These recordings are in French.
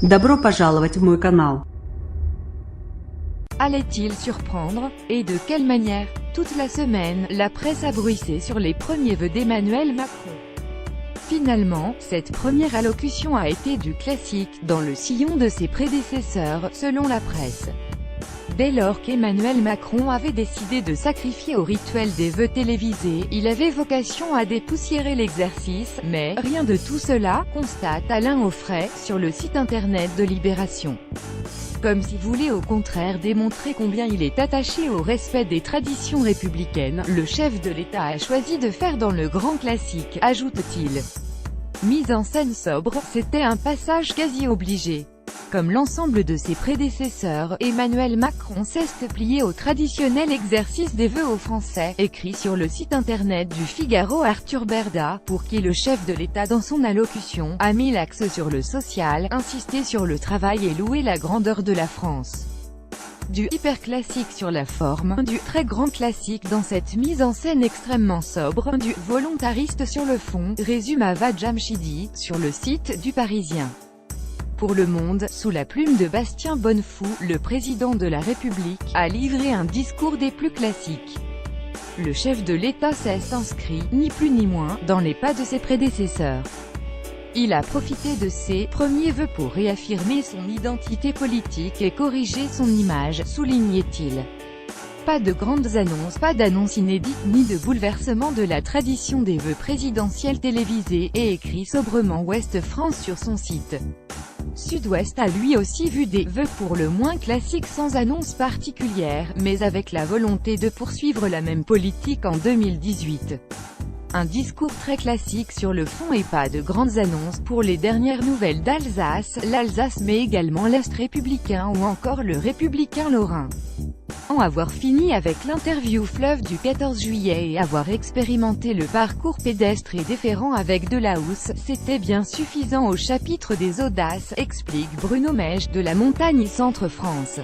Добро пожаловать в мой канал. Allait-il surprendre? Et de quelle manière? Toute la semaine, la presse a bruissé sur les premiers vœux d'Emmanuel Macron. Finalement, cette première allocution a été du classique, dans le sillon de ses prédécesseurs, selon la presse. Dès lors qu'Emmanuel Macron avait décidé de sacrifier au rituel des vœux télévisés, il avait vocation à dépoussiérer l'exercice, mais rien de tout cela, constate Alain Offray, sur le site internet de Libération. Comme s'il voulait au contraire démontrer combien il est attaché au respect des traditions républicaines, le chef de l'État a choisi de faire dans le grand classique, ajoute-t-il. Mise en scène sobre, c'était un passage quasi obligé. Comme l'ensemble de ses prédécesseurs, Emmanuel Macron s'est plié au traditionnel exercice des vœux aux Français, écrit sur le site internet du Figaro Arthur Berda, pour qui le chef de l'État dans son allocution, a mis l'axe sur le social, insisté sur le travail et loué la grandeur de la France. Du hyper classique sur la forme, du très grand classique dans cette mise en scène extrêmement sobre, du volontariste sur le fond, résume Ava Jamshidi, sur le site du Parisien. Pour Le Monde, sous la plume de Bastien Bonnefou, le président de la République, a livré un discours des plus classiques. Le chef de l'État s'est inscrit, ni plus ni moins, dans les pas de ses prédécesseurs. Il a profité de ses premiers vœux pour réaffirmer son identité politique et corriger son image, soulignait-il. Pas de grandes annonces, pas d'annonces inédites ni de bouleversement de la tradition des vœux présidentiels télévisés, et écrit sobrement Ouest France sur son site. Sud-Ouest a lui aussi vu des vœux pour le moins classiques sans annonce particulière, mais avec la volonté de poursuivre la même politique en 2018. Un discours très classique sur le fond et pas de grandes annonces pour les dernières nouvelles d'Alsace, l'Alsace mais également l'Est républicain ou encore le républicain lorrain. En avoir fini avec l'interview fleuve du 14 juillet et avoir expérimenté le parcours pédestre et déférent avec Delahousse, c'était bien suffisant au chapitre des audaces, explique Bruno Mèche de la Montagne Centre France.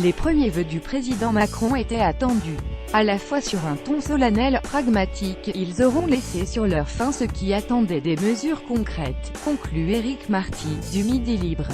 Les premiers vœux du président Macron étaient attendus. À la fois sur un ton solennel, pragmatique, ils auront laissé sur leur faim ceux qui attendaient des mesures concrètes, conclut Éric Marty, du Midi Libre.